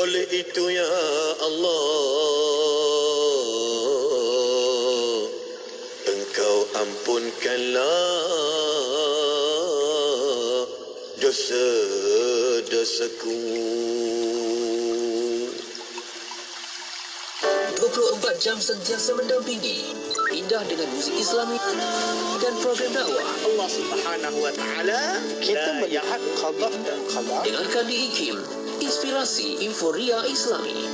Oleh itu ya Allah, Engkau ampunkanlah dosa-dosaku. 24 jam sentiasa mendampingi, indah dengan muzik Islami dan program dakwah. Allah Subhanahu wa taala kita melihat qada dan qadar. Dengarkan di IKIM, inspirasi Inforia Islami.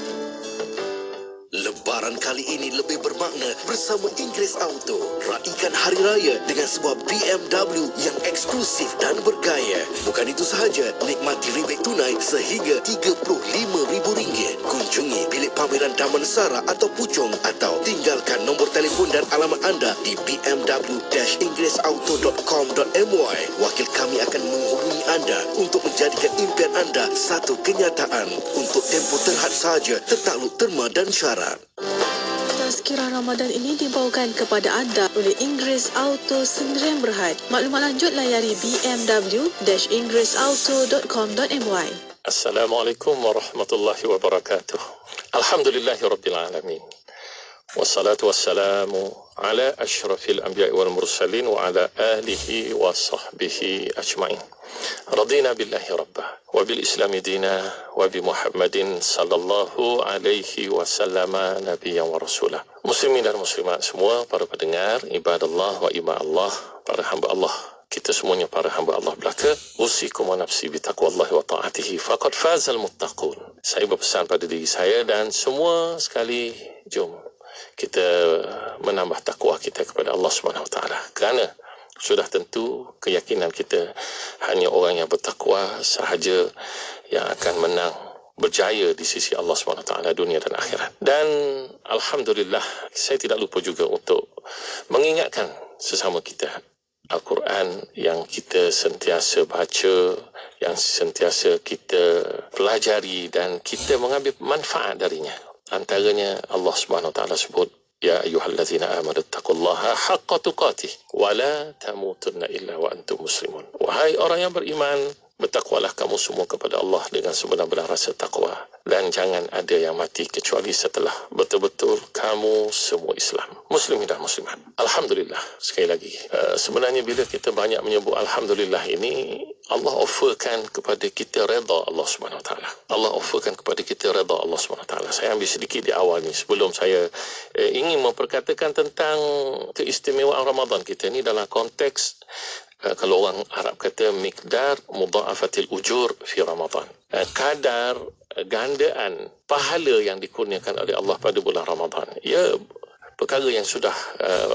Lebaran kali ini lebih bermakna bersama Inggeris Auto. Raikan Hari Raya dengan sebuah BMW yang eksklusif dan bergaya. Bukan itu sahaja, nikmati rebate tunai sehingga RM35,000. Kunjungi bilik pameran Damansara atau Puchong atau tinggalkan nombor telefon dan alamat anda di bmw-inggerisauto.com.my. Wakil kami akan menghubungi anda untuk menjadikan impian anda satu kenyataan. Untuk tempoh terhad sahaja, tertakluk terma dan syarat. Tazkirah Ramadan ini dibawakan kepada anda oleh Inggeris Auto Sdn Bhd. Maklumat lanjut layari bmw-inggerisauto.com.my. Assalamualaikum warahmatullahi wabarakatuh. Alhamdulillahirabbil alamin. Wassalatu wassalamu ala asyrafil anbiya'i wal mursalin wa ala alihi wa sahbihi ajma'in. Radina billahi rabbah wa bil islami dina wa bi Muhammadin sallallahu alaihi wasallama nabiyyan wa rasulah. Muslimin dan muslimat semua, para pendengar, ibadallah wa ima Allah, para hamba Allah, kita semuanya para hamba Allah belaka. Usikum wa nafsi bi taqwallahi wa ta'atihi faqad fazal muttaqun. Saya berpesan pada diri saya dan semua sekali, jom kita menambah takwa kita kepada Allah Subhanahu wa taala. Kerana sudah tentu keyakinan kita hanya orang yang bertakwa sahaja yang akan menang, berjaya di sisi Allah SWT dunia dan akhirat. Dan alhamdulillah, saya tidak lupa juga untuk mengingatkan sesama kita Al-Quran yang kita sentiasa baca, yang sentiasa kita pelajari dan kita mengambil manfaat darinya. Antaranya Allah SWT sebut, Ya ayyuhallazina amanu taqullaha haqqa tuqatih wa la tamutunna illa wa antum muslimun. Wahai orang yang beriman, bertakwalah kamu semua kepada Allah dengan sebenar-benar rasa takwa, dan jangan ada yang mati kecuali setelah betul-betul kamu semua Islam. Muslimin dan muslimat, alhamdulillah. Sekali lagi, sebenarnya bila kita banyak menyebut alhamdulillah ini, Allah offerkan kepada kita redha Allah SWT. Allah offerkan kepada kita redha Allah SWT. Saya ambil sedikit di awal ni sebelum saya ingin memperkatakan tentang keistimewaan Ramadan kita ni dalam konteks kalau orang Arab kata miqdar mudha'afatil ujur fi Ramadan. Kadar gandaan pahala yang dikurniakan oleh Allah pada bulan Ramadan. Ya, perkara yang sudah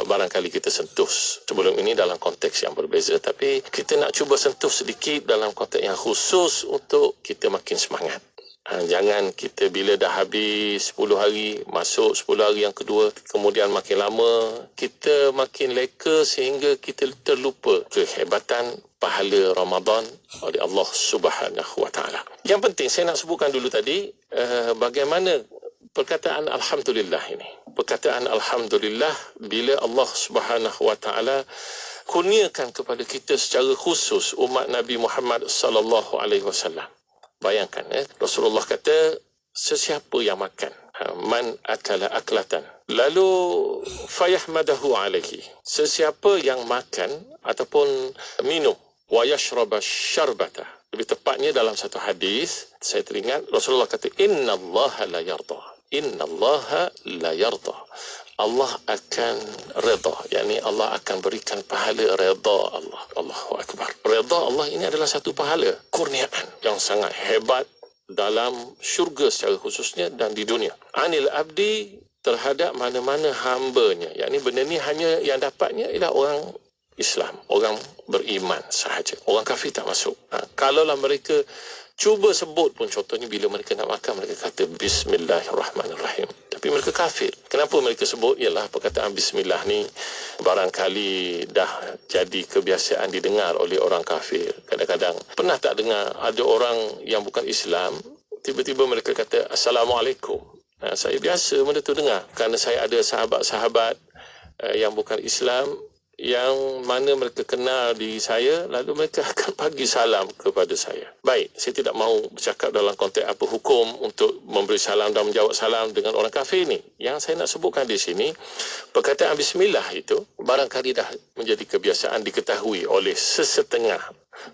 barangkali kita sentuh sebelum ini dalam konteks yang berbeza, tapi kita nak cuba sentuh sedikit dalam konteks yang khusus untuk kita makin semangat. Jangan kita bila dah habis 10 hari, masuk 10 hari yang kedua, kemudian makin lama kita makin leka sehingga kita terlupa kehebatan pahala Ramadan oleh Allah Subhanahu wa taala. Yang penting saya nak sebutkan dulu tadi bagaimana perkataan alhamdulillah ini. Perkataan alhamdulillah bila Allah Subhanahu wa taala kurniakan kepada kita secara khusus umat Nabi Muhammad sallallahu alaihi wasallam. Bayangkan, Rasulullah kata sesiapa yang makan, man akala aklatan, lalu fayahmadahu alaihi, sesiapa yang makan ataupun minum, wa yashraba syarbata. Lebih tepatnya dalam satu hadis saya teringat Rasulullah kata innallaha la yarda, innallaha la yarda, Allah akan redha, yakni Allah akan berikan pahala redha Allah. Allahu akbar. Redha Allah ini adalah satu pahala, kurniaan yang sangat hebat dalam syurga secara khususnya dan di dunia. Anil abdi, terhadap mana-mana hambanya. Yakni benda ni hanya yang dapatnya ialah orang Islam, orang beriman sahaja. Orang kafir tak masuk. Kalaulah mereka cuba sebut pun, contohnya bila mereka nak makan, mereka kata Bismillahirrahmanirrahim, tapi mereka kafir. Kenapa mereka sebut? Ialah perkataan Bismillah ni barangkali dah jadi kebiasaan didengar oleh orang kafir. Kadang-kadang pernah tak dengar ada orang yang bukan Islam, tiba-tiba mereka kata Assalamualaikum. Saya biasa benda tu dengar, kerana saya ada sahabat-sahabat yang bukan Islam yang mana mereka kenal diri saya, lalu mereka akan bagi salam kepada saya. Baik, saya tidak mahu bercakap dalam konteks apa hukum untuk memberi salam dan menjawab salam dengan orang kafir ni. Yang saya nak sebutkan di sini, perkataan bismillah itu barangkali dah menjadi kebiasaan diketahui oleh sesetengah,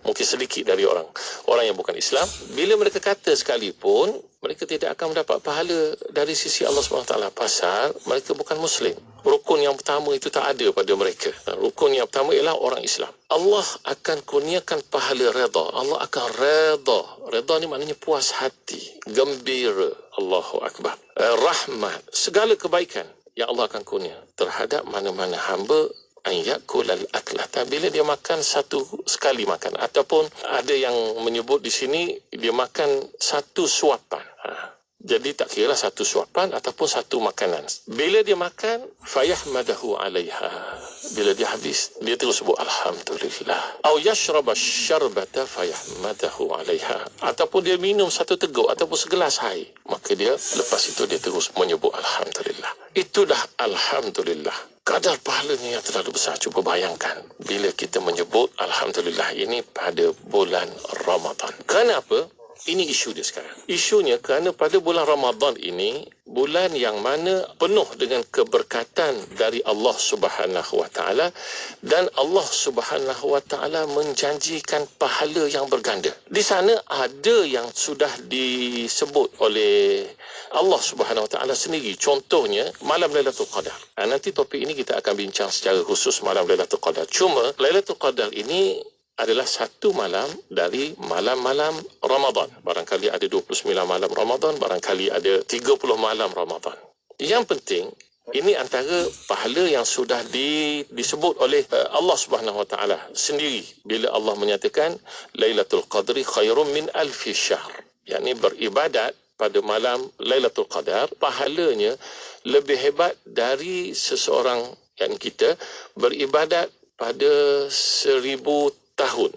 mungkin sedikit dari orang yang bukan Islam. Bila mereka kata sekalipun, mereka tidak akan mendapat pahala dari sisi Allah SWT pasal mereka bukan Muslim. Rukun yang pertama itu tak ada pada mereka. Rukun yang pertama ialah orang Islam. Allah akan kurniakan pahala redha. Allah akan redha. Redha ni maknanya puas hati, gembira. Allahu Akbar. Rahmat, segala kebaikan yang Allah akan kurnia terhadap mana-mana hamba ayakulal aklata, bila dia makan satu sekali makan, ataupun ada yang menyebut di sini dia makan satu suapan. Jadi tak kira satu suapan ataupun satu makanan. Bila dia makan, fayahmadahu alaiha. Bila dia habis, dia terus sebut alhamdulillah. Au yashraba syarbata fayahmadahu alaiha. Ataupun dia minum satu teguk ataupun segelas air, maka dia lepas itu dia terus menyebut alhamdulillah. Itu dah alhamdulillah. Kadar pahalanya yang terlalu besar. Cuba bayangkan bila kita menyebut alhamdulillah ini pada bulan Ramadan. Kenapa? Ini isu dia sekarang. Isunya kerana pada bulan Ramadan ini, bulan yang mana penuh dengan keberkatan dari Allah Subhanahu Wa Taala, dan Allah Subhanahu Wa Taala menjanjikan pahala yang berganda. Di sana ada yang sudah disebut oleh Allah Subhanahu Wa Taala sendiri. Contohnya malam Lailatul Qadar. Nanti topik ini kita akan bincang secara khusus malam Lailatul Qadar. Cuma Lailatul Qadar ini adalah satu malam dari malam-malam Ramadan. Barangkali ada 29 malam Ramadan, barangkali ada 30 malam Ramadan. Yang penting, ini antara pahala yang sudah disebut oleh Allah Subhanahu Wa Taala sendiri bila Allah menyatakan Lailatul Qadri khairum min alfi syahr. Yakni beribadat pada malam Lailatul Qadar, pahalanya lebih hebat dari seseorang yang kita beribadat pada 1000 tahun.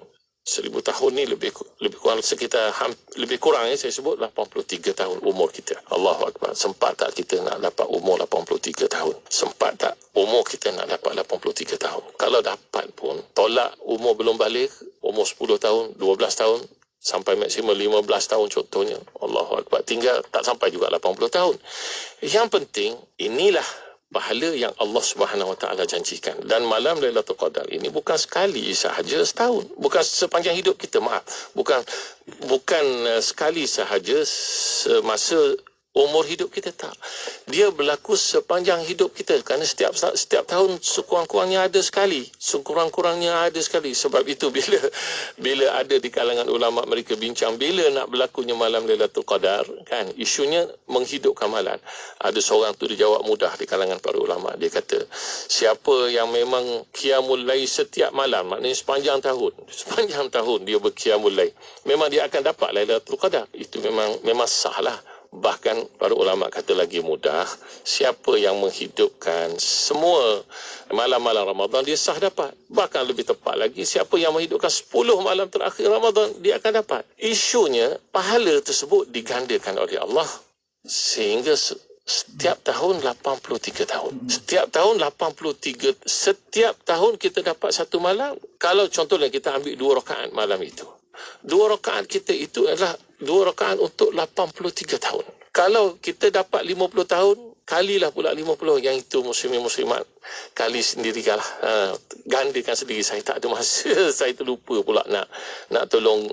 1000 tahun ni lebih kurang sekitar lebih kurang saya sebut 83 tahun umur kita. Allahu Akbar. Sempat tak kita nak dapat umur 83 tahun? Sempat tak umur kita nak dapat 83 tahun? Kalau dapat pun, tolak umur belum balik, umur 10 tahun, 12 tahun, sampai maksimum 15 tahun contohnya. Allahu Akbar. Tinggal tak sampai juga 80 tahun. Yang penting, inilah pahala yang Allah Subhanahu Wa Taala janjikan. Dan malam Lailatul Qadar ini bukan sekali sahaja setahun, bukan sepanjang hidup kita, bukan sekali sahaja semasa umur hidup kita, tak. Dia berlaku sepanjang hidup kita, kerana setiap tahun sekurang-kurangnya ada sekali. Sebab itu bila ada di kalangan ulama mereka bincang bila nak berlakunya malam Lailatul Qadar, kan, isunya menghidupkan malam. Ada seorang tu dijawab mudah di kalangan para ulama. Dia kata, siapa yang memang qiyamul lail setiap malam, maknanya sepanjang tahun dia berqiyamul lail, memang dia akan dapat Lailatul Qadar. Itu memang sahlah. Bahkan para ulama kata lagi mudah, siapa yang menghidupkan semua malam-malam Ramadan, dia sah dapat. Bahkan lebih tepat lagi, siapa yang menghidupkan 10 malam terakhir Ramadan, dia akan dapat. Isunya, pahala tersebut digandakan oleh Allah sehingga setiap tahun 83 tahun. Setiap tahun kita dapat satu malam. Kalau contohnya kita ambil 2 rakaat malam itu, 2 rakaat kita itu adalah 2 rakaat untuk 83 tahun. Kalau kita dapat 50 tahun, kalilah pula 50. Yang itu muslimin muslimat, kali sendirilah. Gandakan sendiri. Saya tak ada masa. Saya terlupa pula nak tolong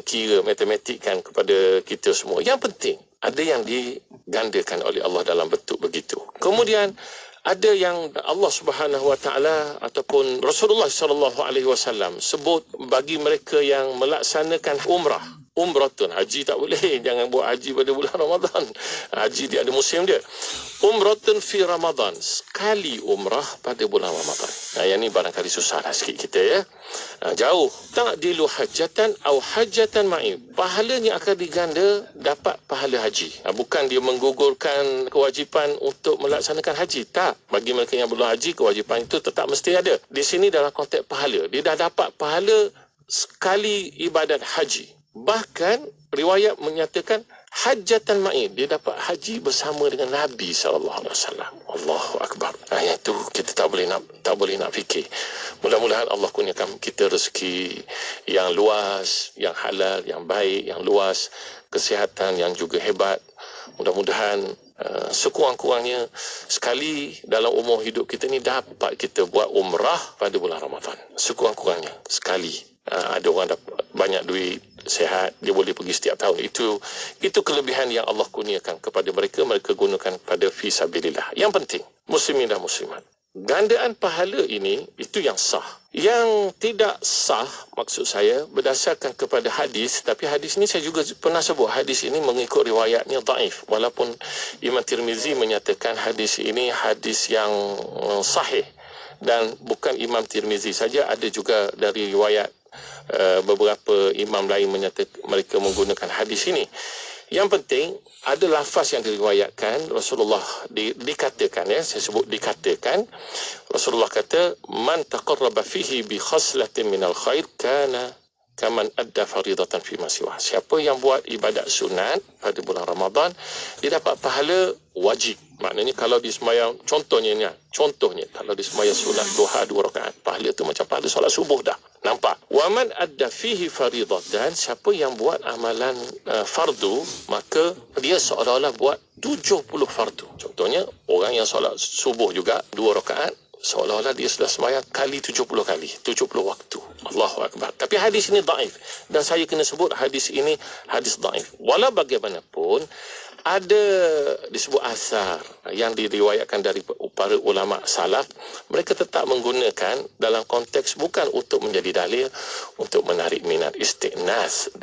kira matematik kan kepada kita semua. Yang penting, ada yang digandakan oleh Allah dalam bentuk begitu. Kemudian ada yang Allah Subhanahu Wa Taala ataupun Rasulullah sallallahu alaihi wasallam sebut bagi mereka yang melaksanakan umratun, haji tak boleh, jangan buat haji pada bulan Ramadan. Haji dia ada musim dia. Umratun fi Ramadan, sekali umrah pada bulan Ramadan. Yang ni barangkali susahlah sikit kita ya. Jauh. Ta'dilu hajatan au hajatan ma'i. Pahalanya akan diganda, dapat pahala haji. Bukan dia menggugurkan kewajipan untuk melaksanakan haji. Tak. Bagi mereka yang belum haji, kewajipan itu tetap mesti ada. Di sini dalam konteks pahala, dia dah dapat pahala sekali ibadat haji. Bahkan riwayat menyatakan hajjatan ma'i, dia dapat haji bersama dengan Nabi SAW. Allahu Akbar. Yang tu kita tak boleh nak fikir. Mudah-mudahan Allah kurniakan kita rezeki yang luas, yang halal, yang baik, yang luas, kesihatan yang juga hebat. Mudah-mudahan sekurang-kurangnya sekali dalam umur hidup kita ni dapat kita buat umrah pada bulan Ramadan. Sekurang-kurangnya sekali. Ada orang dapat banyak duit, sehat, dia boleh pergi setiap tahun. Itu kelebihan yang Allah kurniakan kepada mereka gunakan pada fi sabilillah. Yang penting, muslimin dan muslimat, gandaan pahala ini itu yang sah. Yang tidak sah, maksud saya, berdasarkan kepada hadis, tapi hadis ini saya juga pernah sebut, hadis ini mengikut riwayatnya dhaif, walaupun Imam Tirmizi menyatakan hadis ini hadis yang sahih. Dan bukan Imam Tirmizi saja, ada juga dari riwayat beberapa imam lain menyatakan mereka menggunakan hadis ini. Yang penting, ada lafaz yang diriwayatkan Rasulullah dikatakan, saya sebut dikatakan, Rasulullah kata, man taqarraba fihi bi khaslatin minal khair kana kaman adda faridatan fi masiwah. Siapa yang buat ibadat sunat pada bulan Ramadan, dia dapat pahala wajib. Maknanya kalau di sembahyang, contohnya kalau di sembahyang sunat duha 2 rakaat, pahala tu macam pahala solat subuh dah. Nampak? Wa man adda fihi faridatan, siapa yang buat amalan fardu, maka dia seolah-olah buat 70 fardu. Contohnya orang yang solat subuh juga 2 rakaat, seolah-olah dia sudah sembahyang kali 70 waktu. Allahu Akbar. Tapi hadis ini dhaif, dan saya kena sebut hadis ini hadis dhaif. Walau bagaimanapun, ada disebut asar yang diriwayatkan dari para ulama salaf, mereka tetap menggunakan dalam konteks bukan untuk menjadi dalil, untuk menarik minat, istiqnas,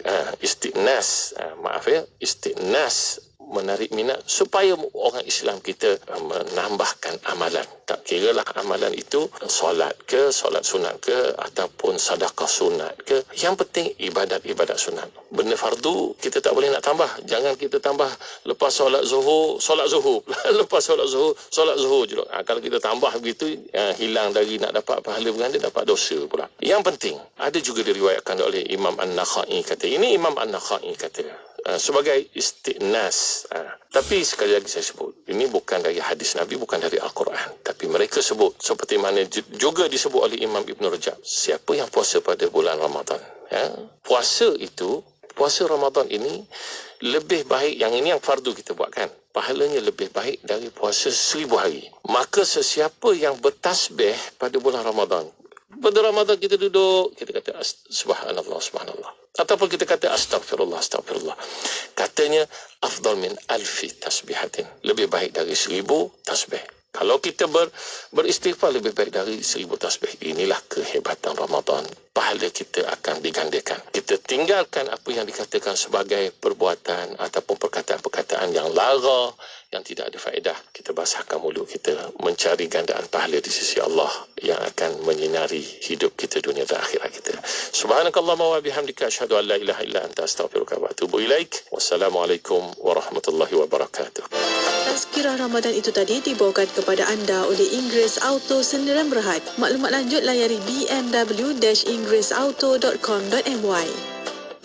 menarik minat supaya orang Islam kita menambahkan amalan. Tak kiralah amalan itu solat ke, solat sunat ke, ataupun sedekah sunat ke. Yang penting ibadat-ibadat sunat. Benda fardu kita tak boleh nak tambah. Jangan kita tambah lepas solat zuhur. Lepas solat zuhur je. Kalau kita tambah begitu, hilang dari nak dapat pahala berganda, dapat dosa pula. Yang penting, ada juga diriwayatkan oleh Imam An-Nakhai kata. Ini Imam An-Nakhai kata sebagai istiqnas. Tapi sekali lagi saya sebut, ini bukan dari hadis Nabi, bukan dari Al-Quran, tapi mereka sebut seperti mana juga disebut oleh Imam Ibn Rajab, siapa yang puasa pada bulan Ramadan, puasa Ramadan ini lebih baik, yang ini yang fardu kita buat kan, pahalanya lebih baik dari puasa 1000 hari. Maka sesiapa yang bertasbih pada bulan Ramadan, pada Ramadan kita duduk, kita kata subhanallah, subhanallah, ataupun kita kata astagfirullah, astagfirullah, katanya afdal min alfi tasbihatin, lebih baik dari 1000 tasbih. Kalau kita beristighfar, lebih baik dari 1000 tasbih. Inilah kehebatan Ramadan. Pahala kita akan digandakan. Kita tinggalkan apa yang dikatakan sebagai perbuatan ataupun perkataan-perkataan yang lara, yang tidak ada faedah. Kita basahkan mulut kita mencari gandaan pahala di sisi Allah yang akan menyinari hidup kita, dunia dan akhirat kita. Subhanakallahumma wa bihamdika asyhadu an la ilaha illa anta astaghfiruka wa atubu ilaik. Wassalamualaikum warahmatullahi wabarakatuh. Tazkirah Ramadan itu tadi dibawakan kepada anda oleh Inggeris Auto Sdn Bhd. Maklumat lanjut layari bmw-inggerisauto.com.my.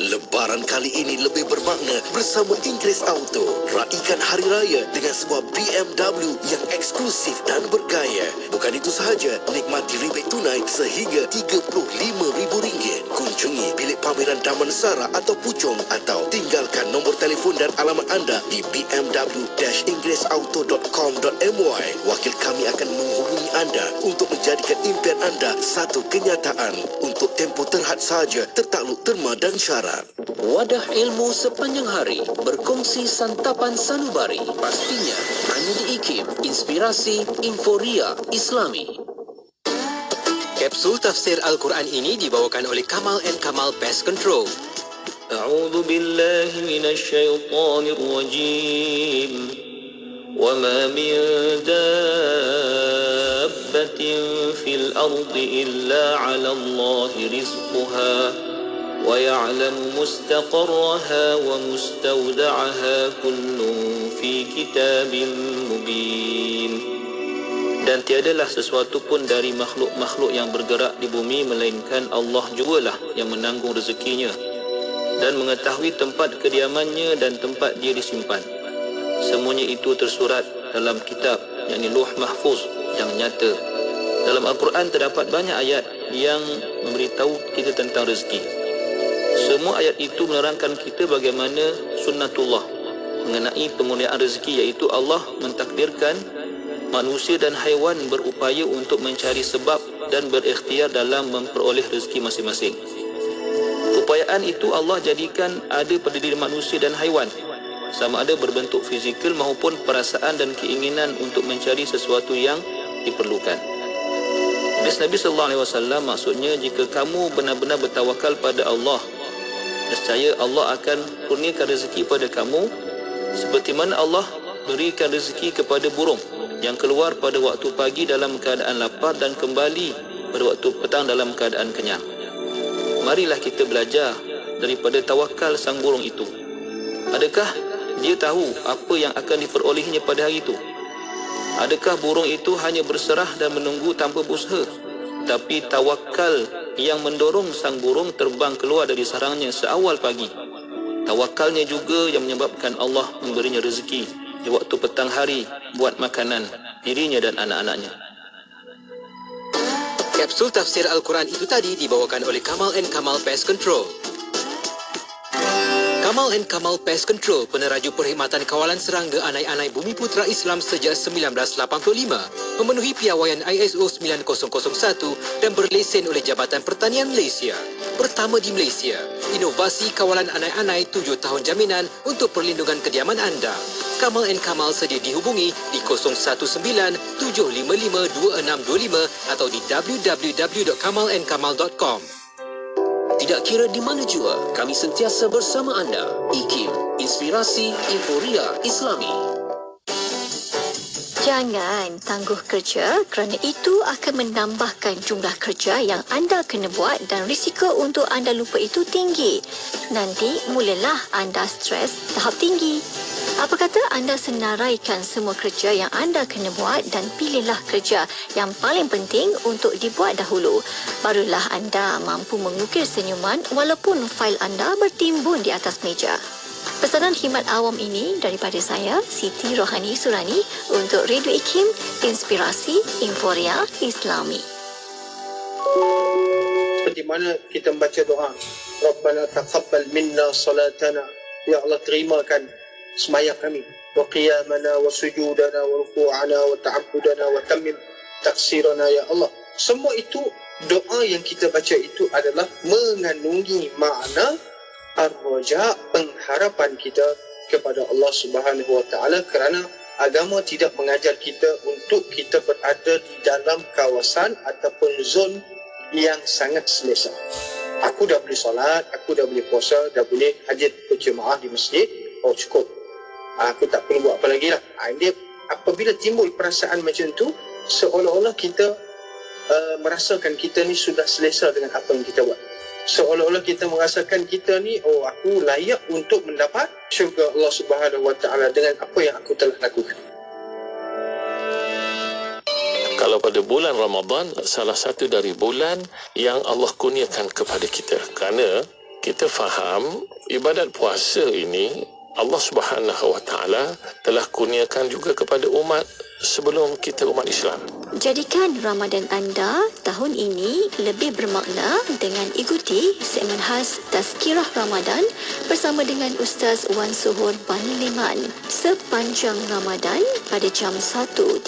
Lebaran kali ini lebih bermakna bersama Inggeris Auto. Raikan Hari Raya dengan sebuah BMW yang eksklusif dan bergaya. Bukan itu sahaja, nikmati rebate tunai sehingga RM35,000. Kunjungi bilik pameran Damansara atau Puchong, atau tinggalkan nombor telefon dan alamat anda di bmw-inggerisauto.com.my. Wakil kami akan menghubungi anda untuk menjadikan impian anda satu kenyataan. Untuk tempoh terhad sahaja, tertakluk terma dan syarat. Wadah ilmu sepanjang hari, berkongsi santapan sanubari. Pastinya hanya di IKIM, Inspirasi Inforia Islami. Kapsul tafsir Al-Quran ini dibawakan oleh Kamal & Kamal Pest Control. A'udzu billahi minasy syaithanir rajim. Wa ma min dabbatin fil ardi illa 'ala Allahi rizquha. وَيَعْلَمُ مُسْتَقَرَّهَا وَمُسْتَوْدَعَهَا كُلٌّ فِي كِتَابٍ مُبِينٍ. Dan tiadalah sesuatu pun dari makhluk-makhluk yang bergerak di bumi melainkan Allah jugalah yang menanggung rezekinya, dan mengetahui tempat kediamannya dan tempat dia disimpan. Semuanya itu tersurat dalam kitab, yakni Lauh Mahfuz yang nyata. Dalam Al-Quran terdapat banyak ayat yang memberitahu kita tentang rezeki. Semua ayat itu menerangkan kita bagaimana sunnatullah mengenai pemuliaan rezeki, iaitu Allah mentakdirkan manusia dan haiwan berupaya untuk mencari sebab dan berikhtiar dalam memperoleh rezeki masing-masing. Upayaan itu Allah jadikan ada pada diri manusia dan haiwan, sama ada berbentuk fizikal maupun perasaan dan keinginan untuk mencari sesuatu yang diperlukan. Hadis Nabi SAW maksudnya, jika kamu benar-benar bertawakal pada Allah, nescaya Allah akan kurniakan rezeki pada kamu seperti mana Allah berikan rezeki kepada burung yang keluar pada waktu pagi dalam keadaan lapar dan kembali pada waktu petang dalam keadaan kenyang. Marilah kita belajar daripada tawakal sang burung itu. Adakah dia tahu apa yang akan diperolehnya pada hari itu? Adakah burung itu hanya berserah dan menunggu tanpa berusaha? Tapi tawakal yang mendorong sang burung terbang keluar dari sarangnya seawal pagi. Tawakalnya juga yang menyebabkan Allah memberinya rezeki di waktu petang hari buat makanan dirinya dan anak-anaknya. Kapsul tafsir Al-Quran itu tadi dibawakan oleh Kamal & Kamal Pest Control. Kamal & Kamal Pest Control, peneraju perkhidmatan kawalan serangga anai-anai Bumi Putra Islam sejak 1985, memenuhi piawaian ISO 9001 dan berlesen oleh Jabatan Pertanian Malaysia. Pertama di Malaysia, inovasi kawalan anai-anai 7 tahun jaminan untuk perlindungan kediaman anda. Kamal & Kamal sedia dihubungi di 019-755-2625 atau di www.kamalandkamal.com. Tidak kira di mana jua, kami sentiasa bersama anda. IKIM, Inspirasi Inforia Islami. Jangan tangguh kerja kerana itu akan menambahkan jumlah kerja yang anda kena buat dan risiko untuk anda lupa itu tinggi. Nanti mulalah anda stres tahap tinggi. Apa kata anda senaraikan semua kerja yang anda kena buat dan pilihlah kerja yang paling penting untuk dibuat dahulu. Barulah anda mampu mengukir senyuman walaupun fail anda bertimbun di atas meja. Pesanan khidmat awam ini daripada saya, Siti Rohani Surani, untuk Radio IKIM, Inspirasi Inforia Islami. Seperti mana kita membaca doa, Rabbana taqabbal minna salatana, ya Allah terimakan sembahyang kami, wa qiyamana wa sujudana wa ruku'ana wa ta'abbudana wa tammim taksirana ya Allah. Semua itu doa yang kita baca itu adalah mengandungi makna ar-raja, pengharapan kita kepada Allah Subhanahu wa taala, kerana agama tidak mengajar kita untuk kita berada di dalam kawasan ataupun zon yang sangat selesa. Aku dah boleh solat, aku dah boleh puasa, dah boleh hajat berjemaah di masjid, oh cukup. Aku tak perlu buat apa lagi lah. Dia apabila timbul perasaan macam tu, seolah-olah kita merasakan kita ni sudah selesa dengan apa yang kita buat. Seolah-olah kita merasakan kita ni, oh aku layak untuk mendapat syurga Allah Subhanahu wa taala dengan apa yang aku telah lakukan. Kalau pada bulan Ramadan, salah satu dari bulan yang Allah kurniakan kepada kita. Kerana kita faham ibadat puasa ini Allah Subhanahu wa taala telah kurniakan juga kepada umat sebelum kita, umat Islam. Jadikan Ramadan anda tahun ini lebih bermakna dengan ikuti segmen khas Tazkirah Ramadan bersama dengan Ustaz Wan Suhur Bani Liman sepanjang Ramadan pada jam 1.30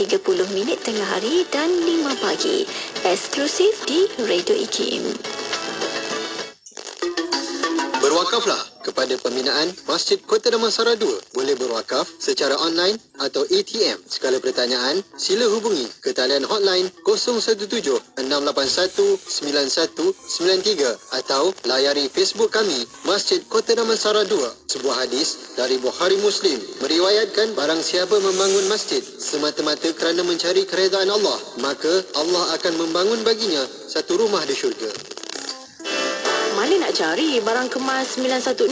tengah hari dan 5 pagi, eksklusif di Radio IKIM. Berwakaflah kepada pembinaan Masjid Kota Damansara 2. Boleh berwakaf secara online atau ATM. Segala pertanyaan, sila hubungi ke talian hotline 017-681-9193 atau layari Facebook kami, Masjid Kota Damansara 2. Sebuah hadis dari Bukhari Muslim meriwayatkan, barang siapa membangun masjid semata-mata kerana mencari keredaan Allah, maka Allah akan membangun baginya satu rumah di syurga. Mana nak cari barang kemas 916?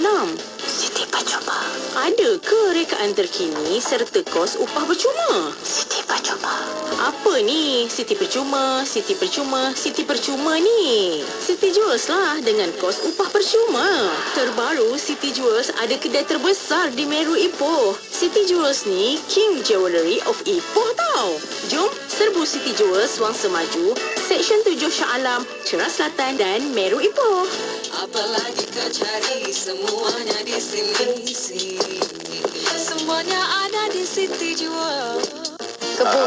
Siti Pancuma. Ada ke rekaan terkini serta kos upah percuma? Siti percuma. Apa ni? Siti percuma, Siti percuma, Siti percuma ni. Siti Jewels lah dengan kos upah percuma. Terbaru, Siti Jewels ada kedai terbesar di Meru Ipoh. Siti Jewels ni King Jewellery of Ipoh tau. Jom serbu Siti Jewels Wang Semaju, Seksyen 7 Shah Alam, Ceras Selatan dan Meru Ipoh. Apalagi kau cari, semuanya di sini. Semuanya ada di Siti Jewels.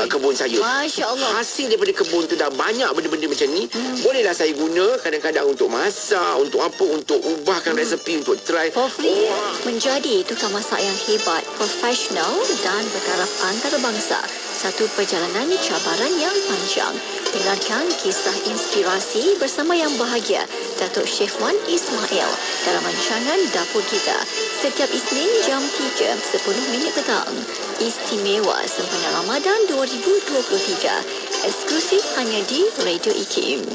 Kebun saya. Masya Allah. Hasil daripada kebun tu dah banyak benda-benda macam ni. Bolehlah saya guna kadang-kadang untuk masak, untuk apa, untuk ubahkan resepi, untuk try. For free. Menjadi tukang masak yang hebat, profesional dan bertaraf antarabangsa. Satu perjalanan cabaran yang panjang. Dengarkan kisah inspirasi bersama yang bahagia Datuk Chef Wan Ismail dalam rancangan Dapur Kita setiap Isnin jam 3, 10 minit petang. Istimewa sempena Ramadan 2023. Eksklusif hanya di Radio IKIM.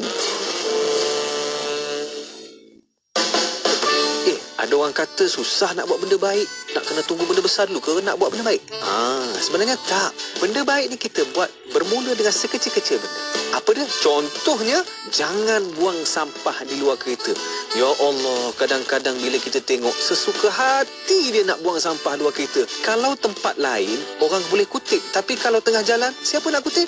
Ada orang kata susah nak buat benda baik, nak kena tunggu benda besar dulu ke nak buat benda baik? Sebenarnya tak. Benda baik ni kita buat bermula dengan sekecil-kecil benda. Apa dia? Contohnya, jangan buang sampah di luar kereta. Ya Allah, kadang-kadang bila kita tengok sesuka hati dia nak buang sampah luar kereta. Kalau tempat lain, orang boleh kutip. Tapi kalau tengah jalan, siapa nak kutip?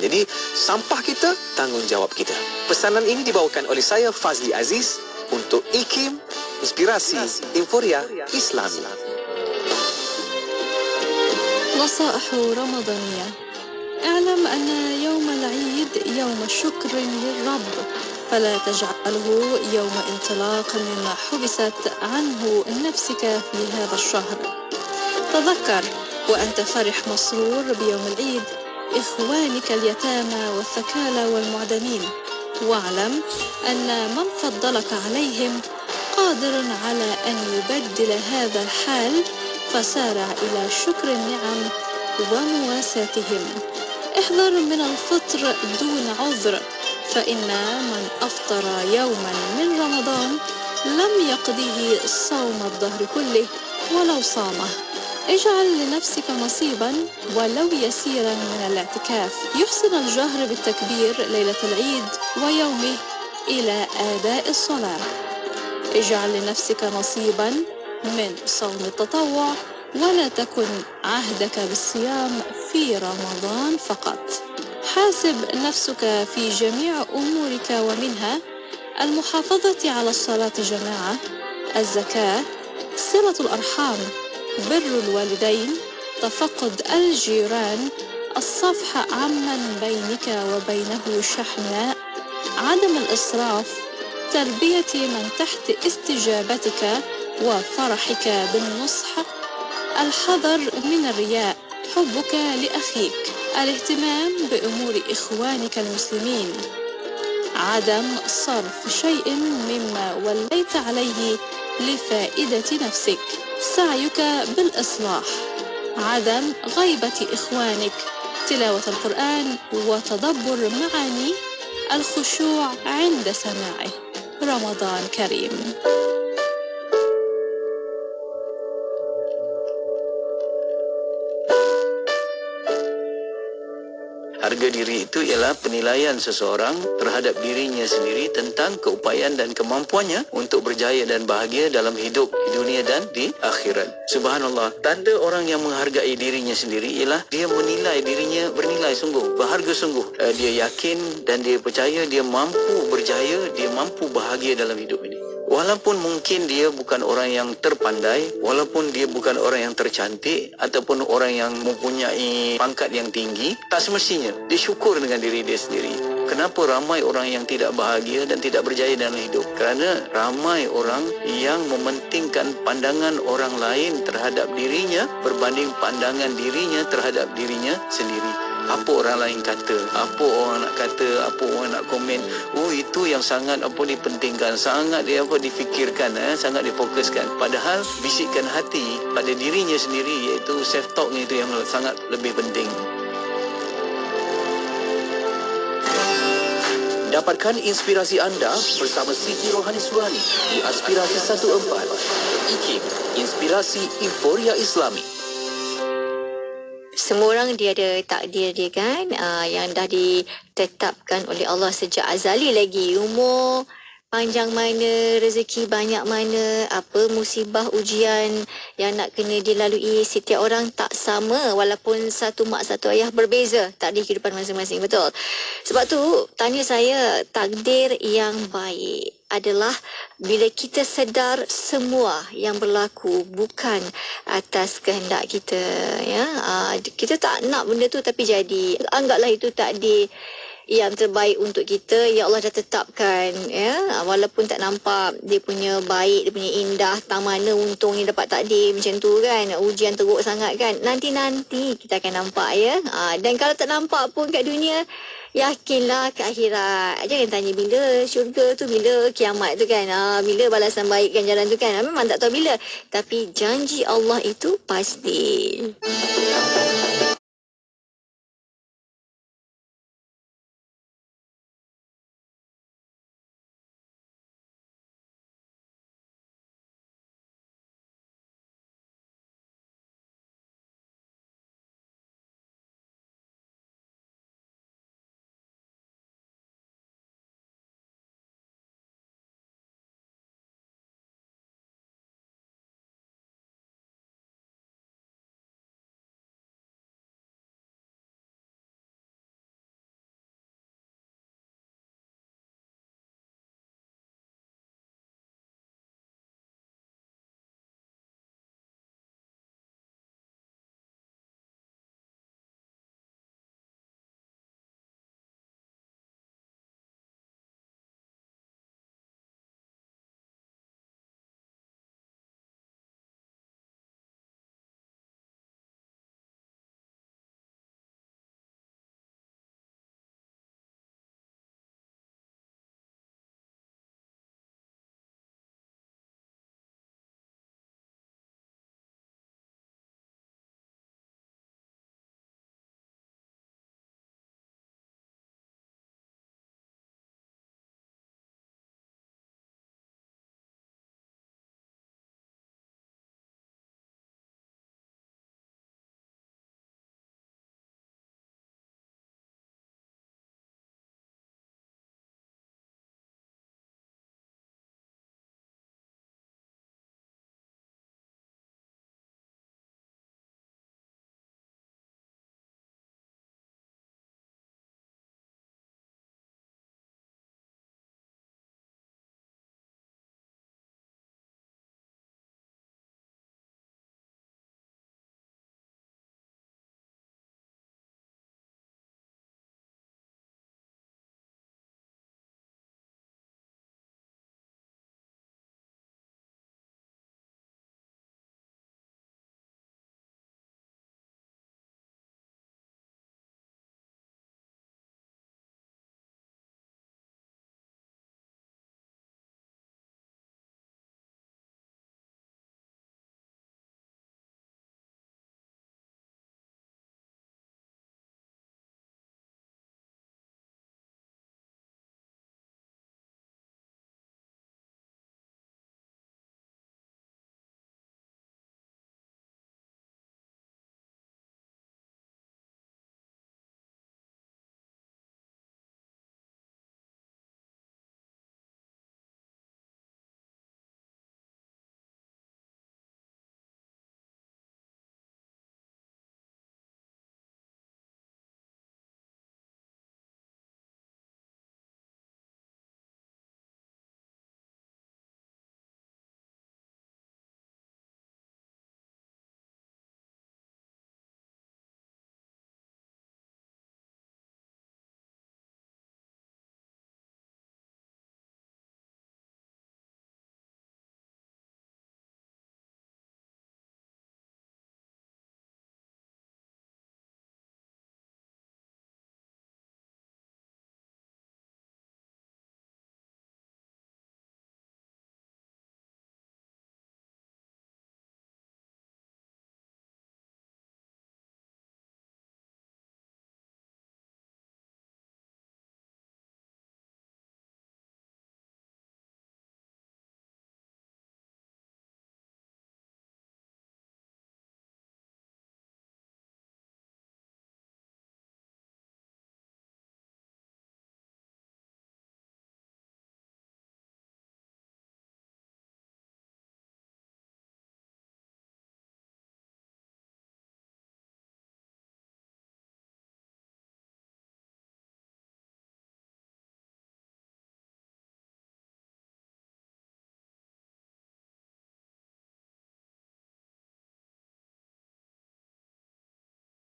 Jadi, sampah kita, tanggungjawab kita. Pesanan ini dibawakan oleh saya, Fazli Aziz, untuk IKIM, Inspirasi Inforia Islami. نصائح رمضانية. اعلم أن يوم العيد يوم شكر للرب، فلا تجعله يوم انطلاق مما حبست عنه نفسك في هذا الشهر. تذكر وأنت فرح مسرور بيوم العيد إخوانك اليتامى والثكالى والمعدمين، واعلم أن من فضلك عليهم قادر على أن يبدل هذا الحال، فسارع إلى شكر النعم ومواساتهم. احذر من الفطر دون عذر، فإن من أفطر يوما من رمضان لم يقضه صوم الدهر كله ولو صامه. اجعل لنفسك نصيبا ولو يسيرا من الاعتكاف. يحسن الجهر بالتكبير ليلة العيد ويومه إلى آداء الصلاة. اجعل لنفسك نصيبا من صوم التطوع، ولا تكن عهدك بالصيام في رمضان فقط. حاسب نفسك في جميع أمورك، ومنها المحافظة على الصلاة جماعة، الزكاة، صلة الأرحام، بر الوالدين، تفقد الجيران، الصفح عمن بينك وبينه شحناء، عدم الإسراف، تربية من تحت استجابتك وفرحك بالنصح، الحذر من الرياء، حبك لأخيك، الاهتمام بأمور إخوانك المسلمين، عدم صرف شيء مما وليت عليه لفائدة نفسك، سعيك بالإصلاح، عدم غيبة إخوانك، تلاوة القرآن وتدبر معاني، الخشوع عند سماعه. رمضان كريم. Harga diri itu ialah penilaian seseorang terhadap dirinya sendiri tentang keupayaan dan kemampuannya untuk berjaya dan bahagia dalam hidup di dunia dan di akhirat. Subhanallah, tanda orang yang menghargai dirinya sendiri ialah dia menilai dirinya bernilai sungguh, berharga sungguh. Dia yakin dan dia percaya dia mampu berjaya, dia mampu bahagia dalam hidup ini. Walaupun mungkin dia bukan orang yang terpandai, walaupun dia bukan orang yang tercantik ataupun orang yang mempunyai pangkat yang tinggi, tak semestinya dia syukur dengan diri dia sendiri. Kenapa ramai orang yang tidak bahagia dan tidak berjaya dalam hidup? Kerana ramai orang yang mementingkan pandangan orang lain terhadap dirinya berbanding pandangan dirinya terhadap dirinya sendiri. Apa orang lain kata, apa orang nak kata, apa orang nak komen, itu yang sangat dipentingkan, sangat difikirkan, sangat difokuskan. Padahal bisikan hati pada dirinya sendiri, iaitu self talknya itu yang sangat lebih penting. Dapatkan inspirasi anda bersama Siti Rohani Surani di Aspirasi 14. IKIM, Inspirasi Euforia Islami. Semua orang dia ada takdir dia kan, yang dah ditetapkan oleh Allah sejak azali lagi. Umur panjang mana, rezeki banyak mana, apa musibah ujian yang nak kena dilalui, setiap orang tak sama walaupun satu mak satu ayah berbeza takdir kehidupan masing-masing, betul. Sebab tu tanya saya, takdir yang baik adalah bila kita sedar semua yang berlaku bukan atas kehendak kita, ya. Kita tak nak benda tu tapi jadi. Anggaplah itu takdir yang terbaik untuk kita, ya Allah dah tetapkan, ya. Walaupun tak nampak dia punya baik, dia punya indah, tang mana untungnya dapat takdir macam tu kan, ujian teruk sangat kan, nanti kita akan nampak, ya. Dan kalau tak nampak pun kat dunia, yakinlah ke akhirat. Jangan tanya bila syurga tu, bila kiamat tu kan, bila balasan baik ganjaran tu kan, memang tak tahu bila, tapi janji Allah itu pasti.